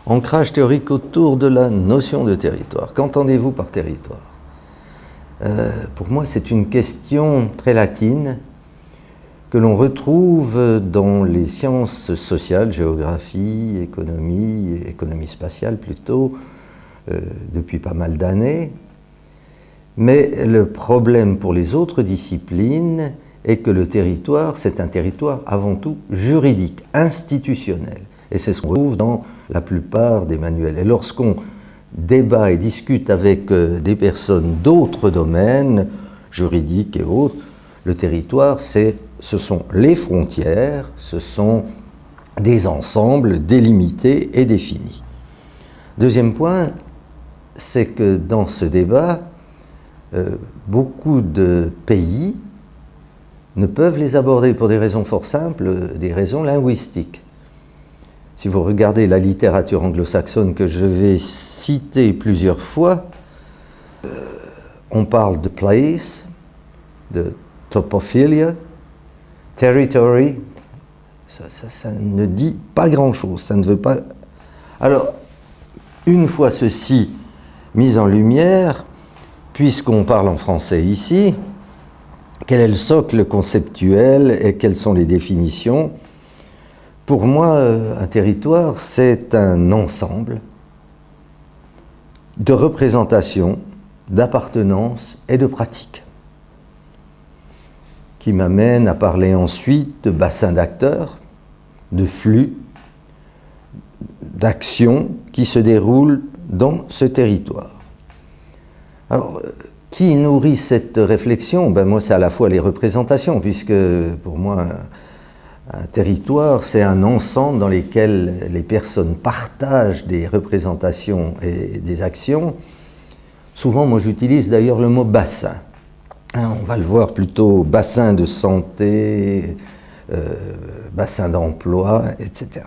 Ancrage théorique autour de la notion de territoire. Qu'entendez-vous par territoire? Pour moi, c'est une question très latine que l'on retrouve dans les sciences sociales, géographie, économie spatiale plutôt, depuis pas mal d'années. Mais le problème pour les autres disciplines est que le territoire, c'est un territoire avant tout juridique, institutionnel. Et c'est ce qu'on retrouve dans la plupart des manuels. Et lorsqu'on débat et discute avec des personnes d'autres domaines, juridiques et autres, le territoire, ce sont les frontières, ce sont des ensembles délimités et définis. Deuxième point, c'est que dans ce débat, beaucoup de pays ne peuvent les aborder pour des raisons fort simples, des raisons linguistiques. Si vous regardez la littérature anglo-saxonne que je vais citer plusieurs fois, on parle de place, de topophilia, territory, ça ne dit pas grand-chose, ça ne veut pas... Alors, une fois ceci mis en lumière, puisqu'on parle en français ici, quel est le socle conceptuel et quelles sont les définitions? Pour moi, un territoire, c'est un ensemble de représentations, d'appartenance et de pratiques, qui m'amène à parler ensuite de bassins d'acteurs, de flux, d'actions qui se déroulent dans ce territoire. Alors, qui nourrit cette réflexion? Moi, c'est à la fois les représentations, puisque pour moi, un territoire, c'est un ensemble dans lequel les personnes partagent des représentations et des actions. Souvent, moi, j'utilise d'ailleurs le mot bassin. On va le voir plutôt bassin de santé, bassin d'emploi, etc.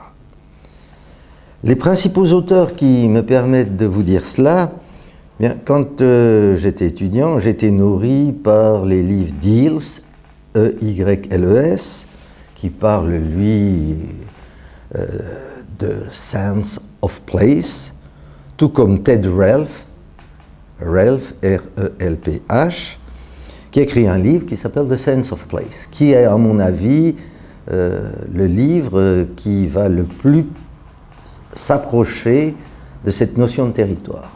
Les principaux auteurs qui me permettent de vous dire cela, quand j'étais étudiant, j'étais nourri par les livres d'Eales, E-Y-L-E-S, qui parle, lui, de Sense of Place, tout comme Ted Ralph, R-E-L-P-H, qui écrit un livre qui s'appelle The Sense of Place, qui est, à mon avis, le livre qui va le plus s'approcher de cette notion de territoire.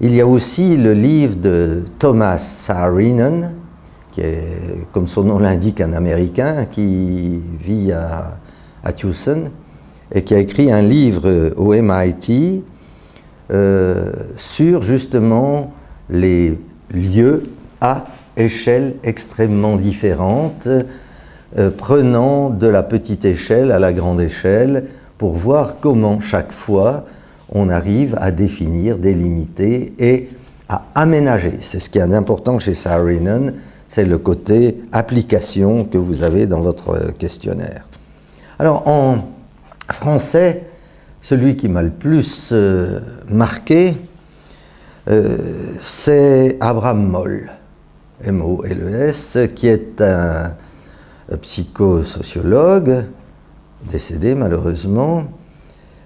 Il y a aussi le livre de Thomas Saarinen, qui est, comme son nom l'indique, un Américain qui vit à Tucson et qui a écrit un livre au MIT sur justement les lieux à échelle extrêmement différente, prenant de la petite échelle à la grande échelle pour voir comment chaque fois on arrive à définir, délimiter et à aménager. C'est ce qui est important chez Saarinen, c'est le côté application que vous avez dans votre questionnaire. Alors en français, celui qui m'a le plus marqué, c'est Abraham Moll, M-O-L-E-S, qui est un psychosociologue, décédé malheureusement,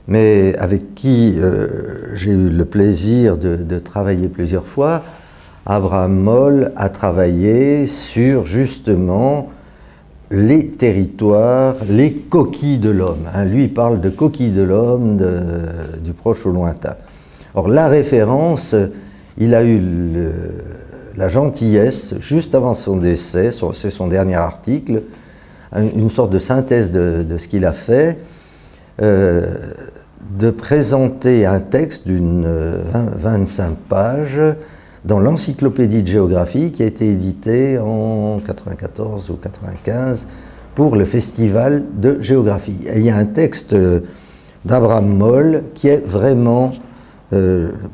mais avec qui j'ai eu le plaisir de travailler plusieurs fois. Abraham Moll a travaillé sur justement les territoires, les coquilles de l'homme. Lui, il parle de coquilles de l'homme du proche au lointain. Or, la référence, il a eu la gentillesse, juste avant son décès, c'est son dernier article, une sorte de synthèse de ce qu'il a fait, de présenter un texte d'une 25 pages dans l'encyclopédie de géographie qui a été éditée en 94 ou 95 pour le festival de géographie. Et il y a un texte d'Abraham Moll qui est vraiment,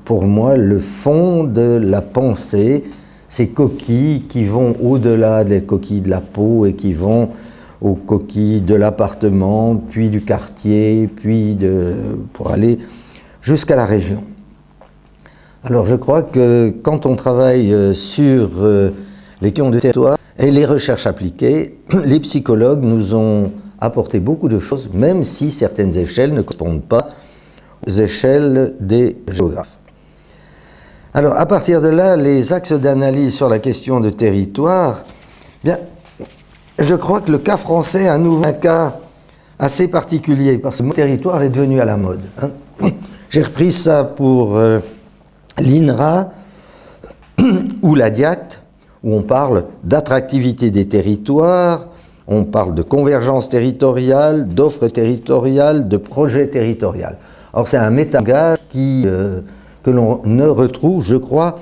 pour moi, le fond de la pensée, ces coquilles qui vont au-delà des coquilles de la peau et qui vont aux coquilles de l'appartement, puis du quartier, puis pour aller jusqu'à la région. Alors je crois que quand on travaille sur les questions de territoire et les recherches appliquées, les psychologues nous ont apporté beaucoup de choses, même si certaines échelles ne correspondent pas échelles des géographes. Alors, à partir de là, les axes d'analyse sur la question de territoire, bien, je crois que le cas français est un cas assez particulier, parce que le mot territoire est devenu à la mode. J'ai repris ça pour l'INRA ou la DIAT, où on parle d'attractivité des territoires, on parle de convergence territoriale, d'offres territoriales, de projet territorial. Or, c'est un métagage que l'on ne retrouve, je crois,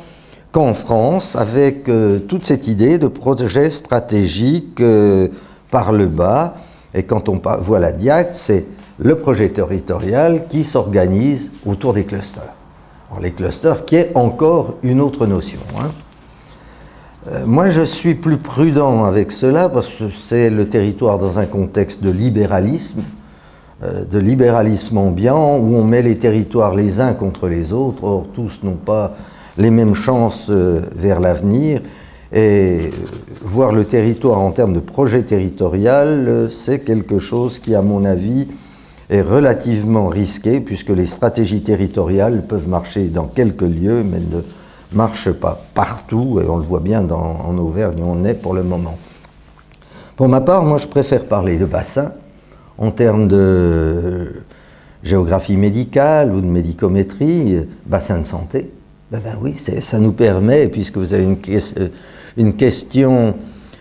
qu'en France, avec toute cette idée de projet stratégique par le bas. Et quand on voit la DIAC, c'est le projet territorial qui s'organise autour des clusters. Alors, les clusters, qui est encore une autre notion. Moi, je suis plus prudent avec cela parce que c'est le territoire dans un contexte de libéralisme ambiant, où on met les territoires les uns contre les autres. Or, tous n'ont pas les mêmes chances vers l'avenir. Et voir le territoire en termes de projet territorial, c'est quelque chose qui, à mon avis, est relativement risqué, puisque les stratégies territoriales peuvent marcher dans quelques lieux, mais ne marchent pas partout, et on le voit bien en Auvergne où on est pour le moment. Pour ma part, moi je préfère parler de bassin en termes de géographie médicale ou de médicométrie, bassin de santé. Ben oui, ça nous permet, puisque vous avez une question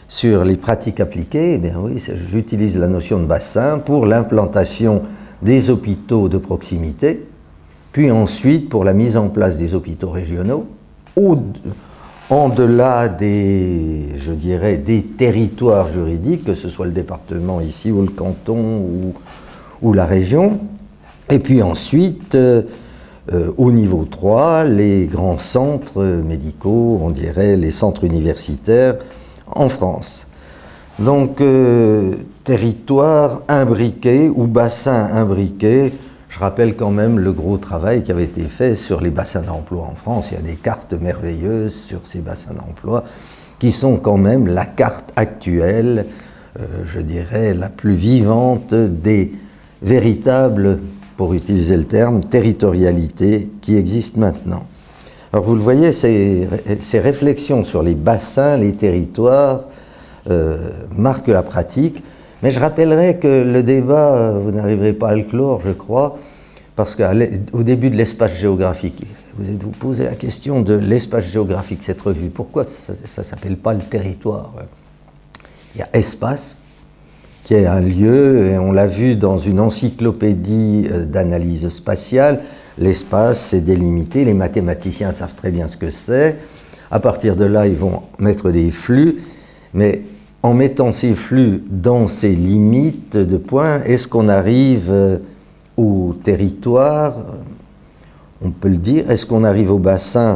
sur les pratiques appliquées, ben oui, j'utilise la notion de bassin pour l'implantation des hôpitaux de proximité, puis ensuite pour la mise en place des hôpitaux régionaux, en-delà des territoires juridiques, que ce soit le département ici ou le canton ou la région, et puis ensuite, au niveau 3, les grands centres médicaux, on dirait les centres universitaires en France. Donc, territoire imbriqué ou bassin imbriqué, je rappelle quand même le gros travail qui avait été fait sur les bassins d'emploi en France. Il y a des cartes merveilleuses sur ces bassins d'emploi qui sont quand même la carte actuelle, je dirais, la plus vivante des véritables, pour utiliser le terme, territorialité qui existe maintenant. Alors vous le voyez, ces réflexions sur les bassins, les territoires, marquent la pratique, mais je rappellerai que le débat, vous n'arriverez pas à le clore, je crois, parce qu'au début de l'espace géographique, vous êtes-vous posé la question de l'espace géographique, cette revue, pourquoi ça ne s'appelle pas le territoire? Il y a espace, qui est un lieu, et on l'a vu dans une encyclopédie d'analyse spatiale, l'espace c'est délimité, les mathématiciens savent très bien ce que c'est, à partir de là ils vont mettre des flux, mais en mettant ces flux dans ces limites de points, est-ce qu'on arrive au territoire? On peut le dire, est-ce qu'on arrive au bassin